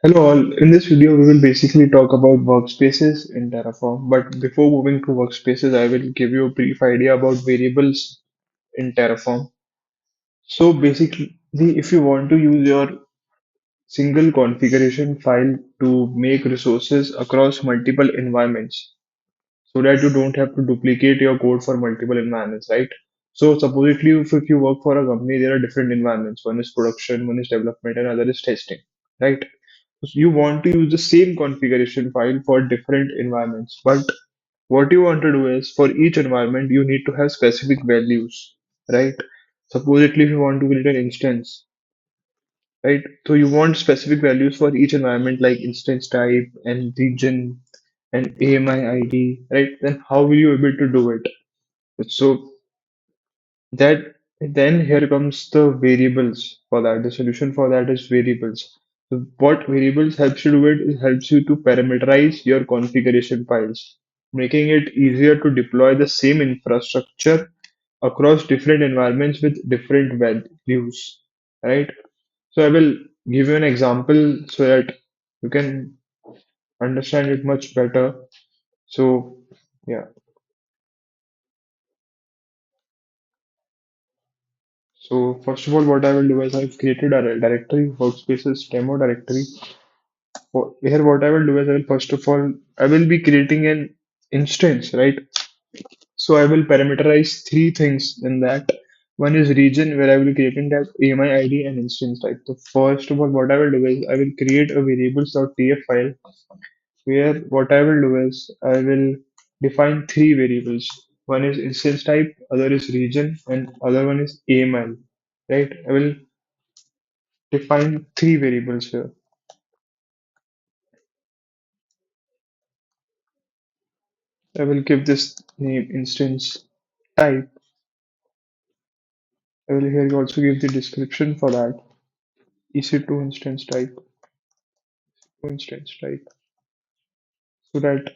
Hello all, in this video we will basically talk about workspaces in Terraform, but before moving to workspaces I will give you a brief idea about variables in Terraform. So basically if you want to use your single configuration file to make resources across multiple environments so that you don't have to duplicate your code for multiple environments, right? So supposedly if you work for a company there are different environments, one is production, one is development and other is testing, right? You want to use the same configuration file for different environments, but what you want to do is for each environment you need to have specific values, right? Supposedly if you want to create an instance, right, so you want specific values for each environment like instance type and region and AMI ID, right? Then how will you able to do it? So that then here comes the variables for that. The solution for that is variables. So what variables helps you do it helps you to parameterize your configuration files, making it easier to deploy the same infrastructure across different environments with different values, right? So I will give you an example so that you can understand it much better. So yeah. So first of all, what I will do is I've created a directory, workspaces demo directory. Here, what I will do is I will first of all, I will be creating an instance, right? So I will parameterize three things in that. One is region where I will be creating that AMI ID and instance type. So first of all, what I will do is I will create a variables.tf file where what I will do is I will define three variables. One is instance type, other is region, and other one is AMI, right? I will define three variables here. I will give this name instance type. I will here also give the description for that. EC2 instance type, instance type. So that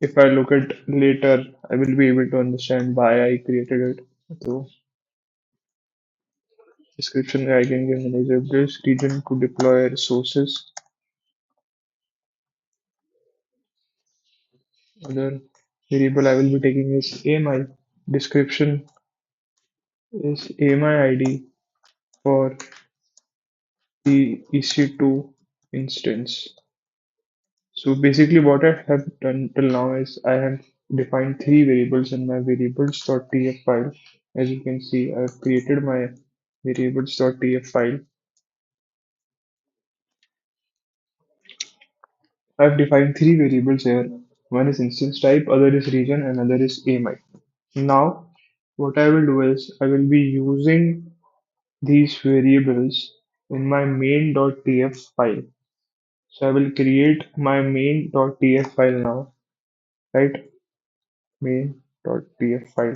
if I look at later, I will be able to understand why I created it. So description I can give manager this region to deploy resources. Other variable I will be taking is AMI. Description is AMI ID for the EC2 instance. So basically what I have done till now is I have defined three variables in my variables.tf file. As you can see, I have created my variables.tf file. I have defined three variables here. One is instance type, other is region, and other is AMI. Now, what I will do is I will be using these variables in my main.tf file. So I will create my main.tf file now, right? Main.tf file.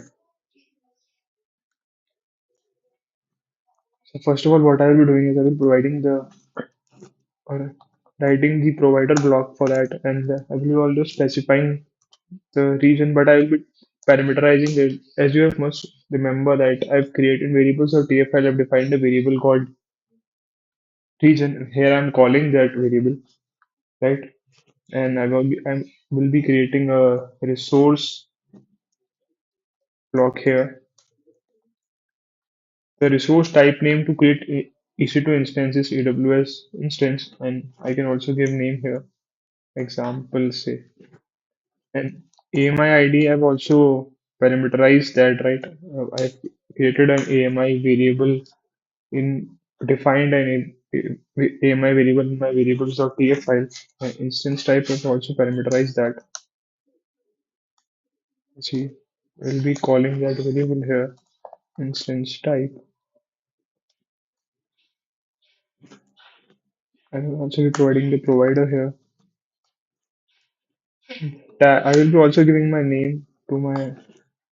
So first of all, what I will be doing is I will be providing the or writing the provider block for that, and I will be also specifying the region, but I will be parameterizing it. As you have must remember that I've created variables or TF file. I've defined a variable called region. Here I'm calling that variable, right? And I will be creating a resource block here. The resource type name to create EC2 instance is AWS instance, and I can also give name here. Example say. And AMI ID, I've also parameterized that, right? I've created an AMI variable in defined an AMI variable in my variables.tf file. My instance type is also parameterized that. See, we'll be calling that variable here, instance type. I will also be providing the provider here. I will be also giving my name to my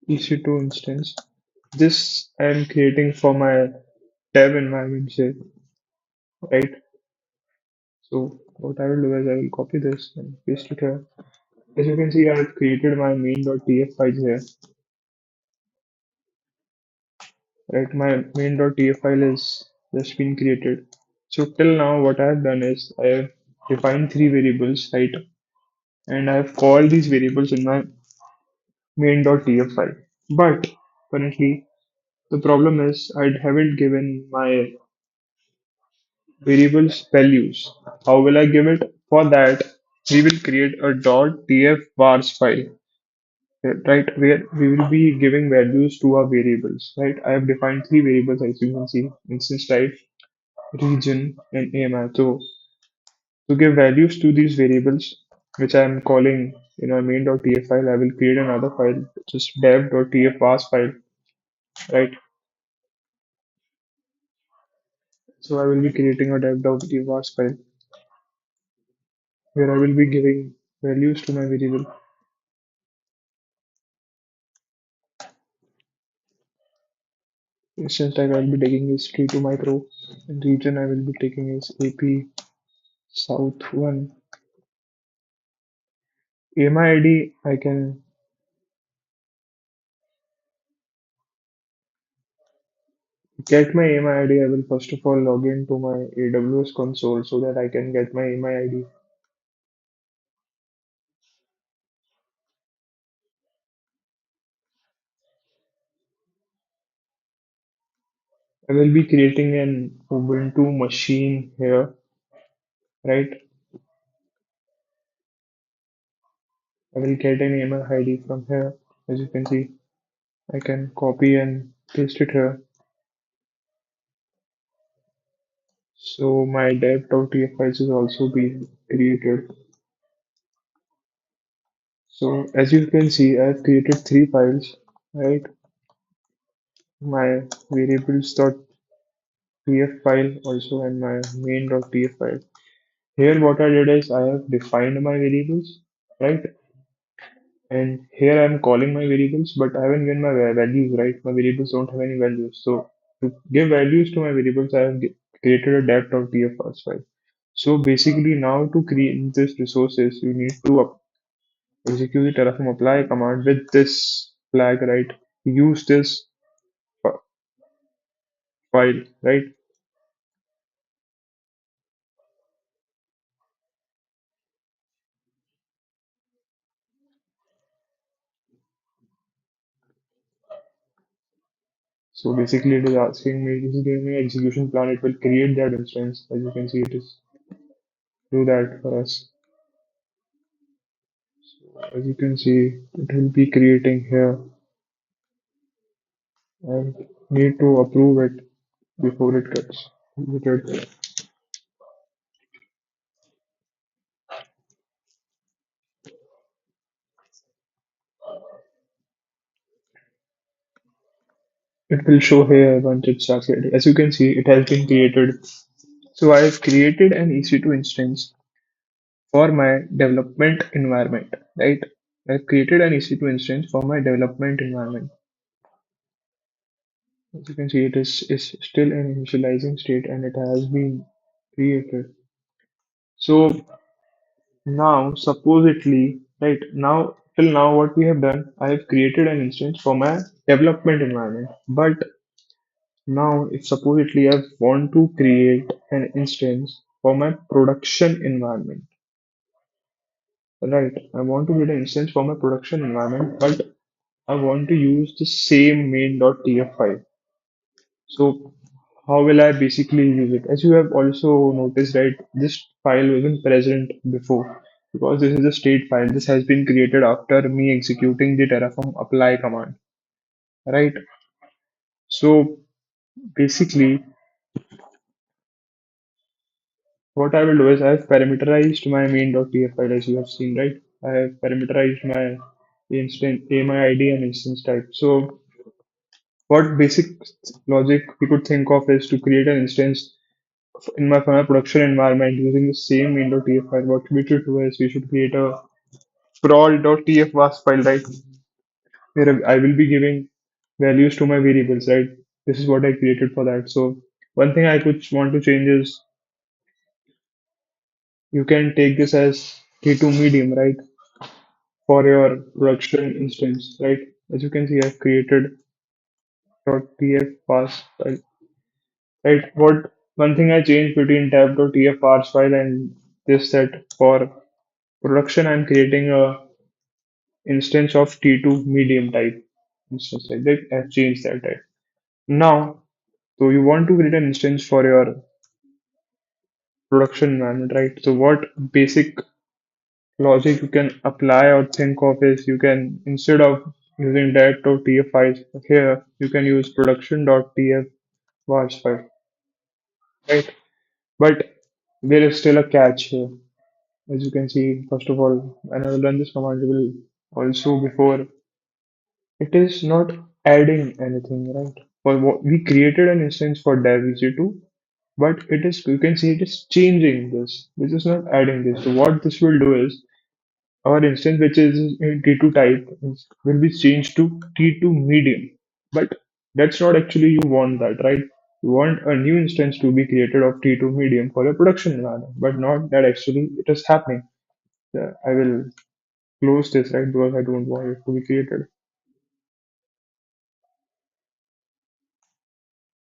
EC2 instance. This I am creating for my dev environment, say, right? So what I will do is I will copy this and paste it here. As you can see, I have created my main.tf file here. Right, my main.tf file is just been created. So till now, what I have done is I have defined three variables, right? And I have called these variables in my main.tf file. But currently, the problem is I haven't given my variables values. How will I give it? For that, we will create a .tf vars file, right? Where we will be giving values to our variables, right? I have defined three variables as you can see: instance type, region, and AMI. So to give values to these variables, which I am calling in our main.tf file, I will create another file, just dev.tf vars file, right? So I will be creating a dev.tf vars file where I will be giving values to my variable. Instance type I will be taking is T2 micro, and region I will be taking is AP South 1. AMI ID I can get my AMI ID. I will first of all log into my AWS console so that I can get my AMI ID. I will be creating an Ubuntu machine here, right? I will get an AMI ID from here. As you can see, I can copy and paste it here. So my dev.tf files is also being created. So as you can see, I have created three files, right? My variables.tf file also and my main.tf file. Here what I did is I have defined my variables, right? And here I'm calling my variables, but I haven't given my values, right? My variables don't have any values. So to give values to my variables, I have created a dev.tf first file. So basically now to create this resources, you need to execute the Terraform apply command with this flag, right? Use this fi- file, right? So basically it is asking me, this is giving me execution plan. It will create that instance. As you can see, it is do that for us. As you can see, it will be creating here and need to approve it before it gets completed. It will show here once it starts getting. As you can see, it has been created. So I have created an EC2 instance for my development environment, right? I've created an EC2 instance for my development environment. As you can see, is still in initializing state and it has been created. So now, supposedly, right now, till now, what we have done, I have created an instance for my development environment. But now, if supposedly I want to create an instance for my production environment, right? I want to create an instance for my production environment, but I want to use the same main.tf file. So how will I basically use it? As you have also noticed, right, this file wasn't present before because this is a state file. This has been created after me executing the Terraform apply command, right? So basically, what I will do is I have parameterized my main.tf file as you have seen, right? I have parameterized my instant AMI ID and instance type. So what basic logic we could think of is to create an instance for my production environment using the same main.tf file. What we should do is we should create a crawl.tf was file, right? Where I will be giving values to my variables, right? This is what I created for that. So one thing I could want to change is you can take this as T2 medium, right? For your production instance, right? As you can see, I've created .tf parse file, right? What one thing I changed between tab.tf parse file and this that for production I'm creating a instance of T2 medium type instance like that. I've changed that type. Now, so you want to create an instance for your production environment, right? So what basic logic you can apply or think of is you can instead of using dat.tf files here, you can use production.tf vars file, right? But there is still a catch here. As you can see, first of all, when I will run this command, it will also before it is not adding anything, right? For what we created an instance for dev EC2, but it is you can see it is changing this. This is not adding this. So what this will do is our instance, which is in T2 type, will be changed to T2 medium. But that's not actually you want that, right? You want a new instance to be created of T2 medium for your production environment, but not that actually it is happening. I will close this, right? Because I don't want it to be created.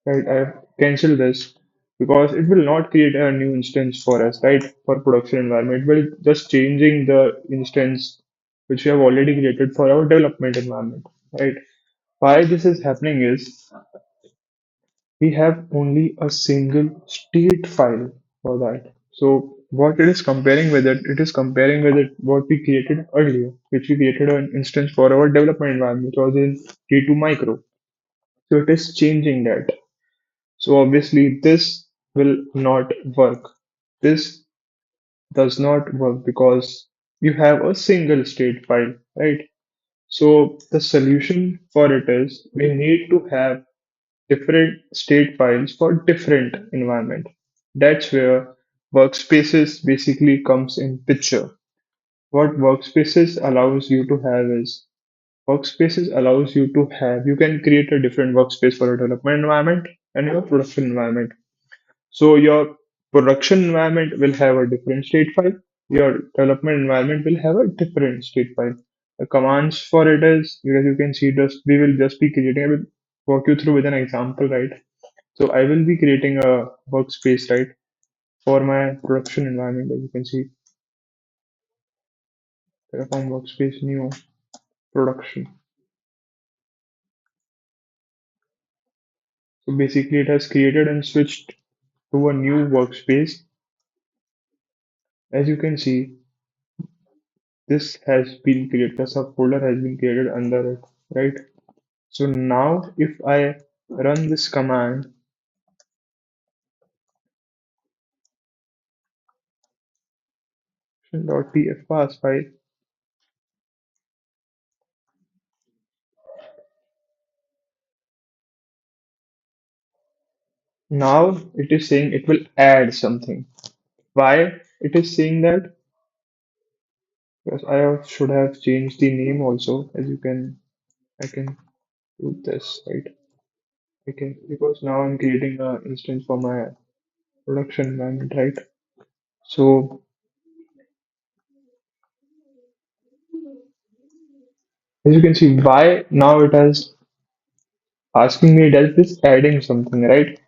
Right? I have cancelled this because it will not create a new instance for us, right? For production environment. It will just changing the instance which we have already created for our development environment, right? Why this is happening is we have only a single state file for that. So what it is comparing with it is comparing with it what we created earlier, which we created an instance for our development environment, which was in T2 micro. So it is changing that. So obviously this will not work. This does not work because you have a single state file, right? So the solution for it is we need to have different state files for different environment. That's where workspaces basically comes in picture. What workspaces allows you to have is workspaces allows you to have you can create a different workspace for a development environment and your production environment. So your production environment will have a different state file. Your development environment will have a different state file. The commands for it is because you can see just we will just be creating. I will walk you through with an example, right? So I will be creating a workspace, right, for my production environment. As you can see, Terraform workspace new production. So basically, it has created and switched to a new workspace. As you can see, this has been created. A subfolder has been created under it, right? So now, if I run this command, .tf pass file, now it is saying it will add something. Why it is saying that? Because should have changed the name also. As you can, I can do this, right? Okay, because now I'm creating an instance for my production environment, right? So as you can see, why now it has asking me does this adding something, right?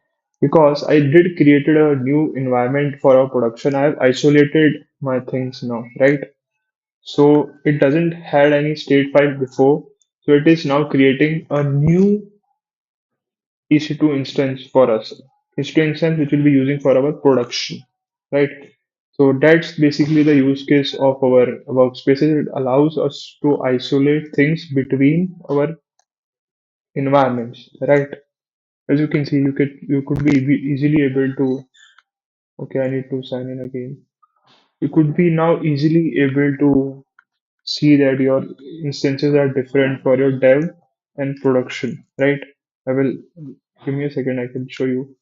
Because I did created a new environment for our production. I have isolated my things now, right? So it doesn't had any state file before. So it is now creating a new EC2 instance for us. EC2 instance which we'll be using for our production, right? So that's basically the use case of our workspaces. It allows us to isolate things between our environments, right? As you can see, you could be easily able to. Okay, I need to sign in again. You could be now easily able to see that your instances are different for your dev and production, right? I will give me a second. I can show you.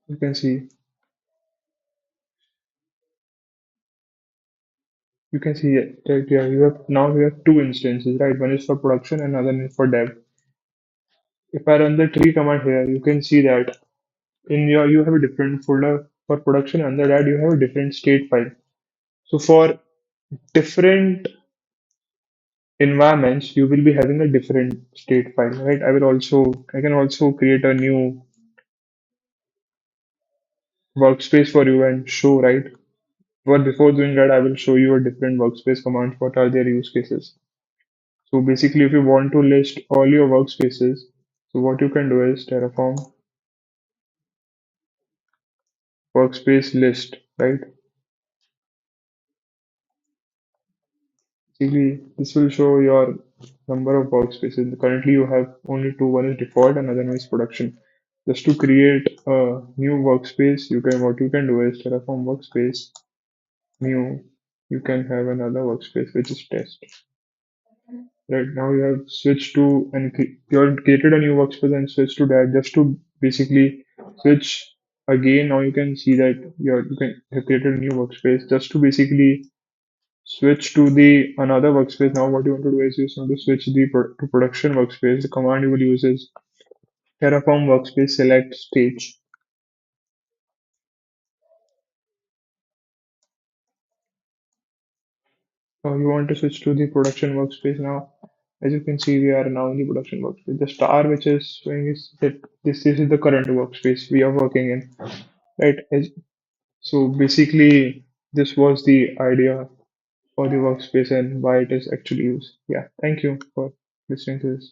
You can see. You can see that yeah, you have two instances, right? One is for production and another is for dev. If I run the tree command here, you can see that in your you have a different folder for production. Under that, you have a different state file. So for different environments, you will be having a different state file, right? I can also create a new workspace for you and show, right? But before doing that, I will show you a different workspace commands. What are their use cases? So basically, if you want to list all your workspaces, so what you can do is Terraform workspace list, right? Basically, this will show your number of workspaces. Currently, you have only two. One is default, another one is production. Just to create a new workspace, what you can do is Terraform workspace new. You can have another workspace which is test. Right now, you have switched to and you have created a new workspace and switched to that just to basically switch again. Now you can see that you can have created a new workspace just to basically switch to the another workspace. Now what you want to do is you just want to switch to production workspace. The command you will use is Terraform workspace select stage. Now you want to switch to the production workspace now. As you can see, we are now in the production workspace. The star which is showing is that this is the current workspace we are working in, right? So basically, this was the idea for the workspace and why it is actually used. Yeah, thank you for listening to this.